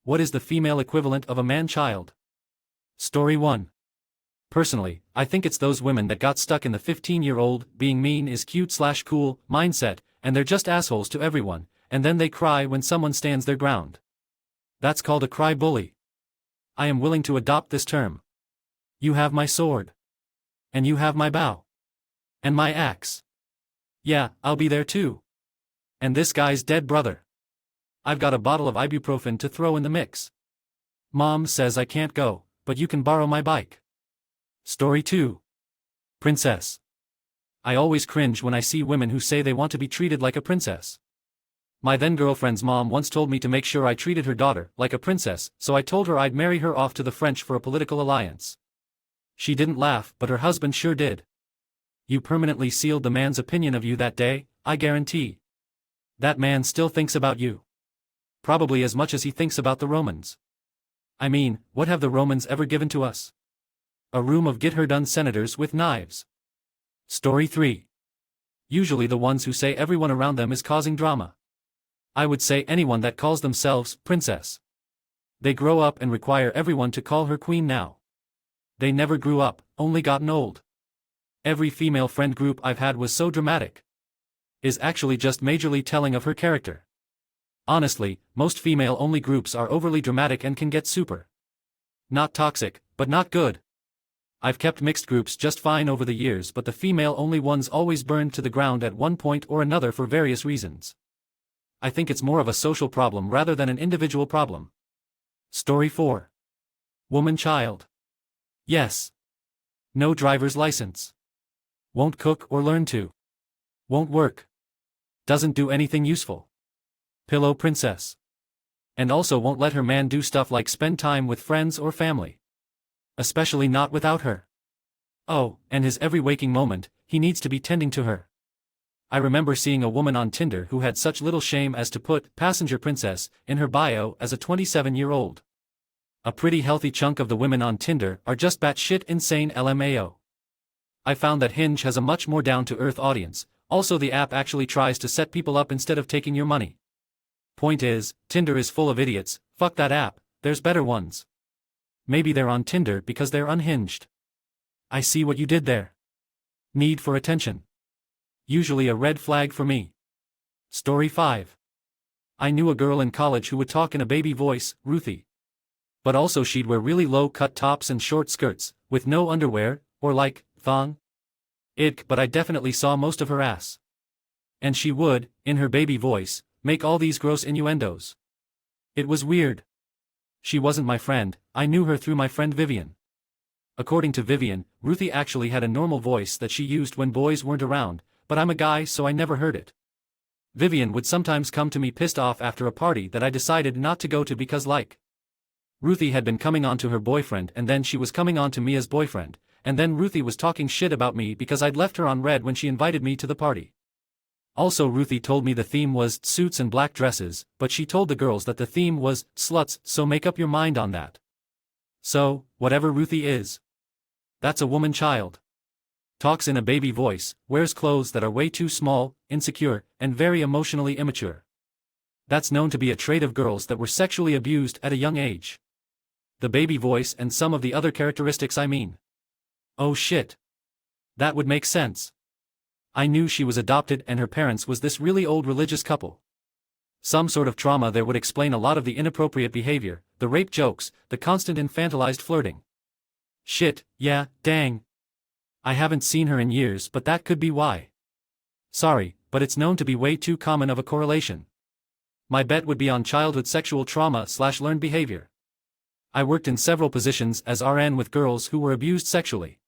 What is the female equivalent of a man-child? Story 1. Personally, I think it's those women that got stuck in the 15-year-old, being mean is cute/cool mindset, and they're just assholes to everyone, and then they cry when someone stands their ground. That's called a cry bully. I am willing to adopt this term. You have my sword. And you have my bow. And my axe. Yeah, I'll be there too. And this guy's dead brother. I've got a bottle of ibuprofen to throw in the mix. Mom says I can't go, but you can borrow my bike. Story 2. Princess. I always cringe when I see women who say they want to be treated like a princess. My then-girlfriend's mom once told me to make sure I treated her daughter like a princess, so I told her I'd marry her off to the French for a political alliance. She didn't laugh, but her husband sure did. You permanently sealed the man's opinion of you that day, I guarantee. That man still thinks about you. Probably as much as he thinks about the Romans. I mean, what have the Romans ever given to us? A room of get-her-done senators with knives. Story 3. Usually the ones who say everyone around them is causing drama. I would say anyone that calls themselves princess. They grow up and require everyone to call her queen now. They never grew up, only gotten old. Every female friend group I've had was so dramatic. Is actually just majorly telling of her character. Honestly, most female-only groups are overly dramatic and can get super. Not toxic, but not good. I've kept mixed groups just fine over the years, but the female-only ones always burned to the ground at one point or another for various reasons. I think it's more of a social problem rather than an individual problem. Story 4. Woman-child. Yes. No driver's license. Won't cook or learn to. Won't work. Doesn't do anything useful. Pillow princess. And also won't let her man do stuff like spend time with friends or family. Especially not without her. Oh, and his every waking moment, he needs to be tending to her. I remember seeing a woman on Tinder who had such little shame as to put passenger princess in her bio as a 27-year-old. A pretty healthy chunk of the women on Tinder are just batshit insane LMAO. I found that Hinge has a much more down-to-earth audience. Also, the app actually tries to set people up instead of taking your money. Point is, Tinder is full of idiots. Fuck that app, there's better ones. Maybe they're on Tinder because they're unhinged. I see what you did there. Need for attention. Usually a red flag for me. Story 5. I knew a girl in college who would talk in a baby voice, Ruthie. But also she'd wear really low-cut tops and short skirts, with no underwear, or like, thong. Ick, but I definitely saw most of her ass. And she would, in her baby voice, make all these gross innuendos. It was weird. She wasn't my friend, I knew her through my friend Vivian. According to Vivian, Ruthie actually had a normal voice that she used when boys weren't around, but I'm a guy so I never heard it. Vivian would sometimes come to me pissed off after a party that I decided not to go to because Ruthie had been coming on to her boyfriend and then she was coming on to me as boyfriend, and then Ruthie was talking shit about me because I'd left her on red when she invited me to the party. Also Ruthie told me the theme was suits and black dresses, but she told the girls that the theme was sluts, so make up your mind on that. So, whatever Ruthie is. That's a woman-child. Talks in a baby voice, wears clothes that are way too small, insecure, and very emotionally immature. That's known to be a trait of girls that were sexually abused at a young age. The baby voice and some of the other characteristics I mean. Oh shit. That would make sense. I knew she was adopted and her parents was this really old religious couple. Some sort of trauma there would explain a lot of the inappropriate behavior, the rape jokes, the constant infantilized flirting. Shit, yeah, dang. I haven't seen her in years, but that could be why. Sorry, but it's known to be way too common of a correlation. My bet would be on childhood sexual trauma/learned behavior. I worked in several positions as RN with girls who were abused sexually.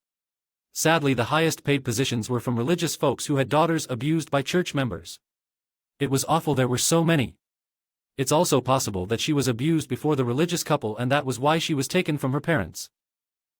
Sadly, the highest paid positions were from religious folks who had daughters abused by church members. It was awful, there were so many. It's also possible that she was abused before the religious couple and that was why she was taken from her parents.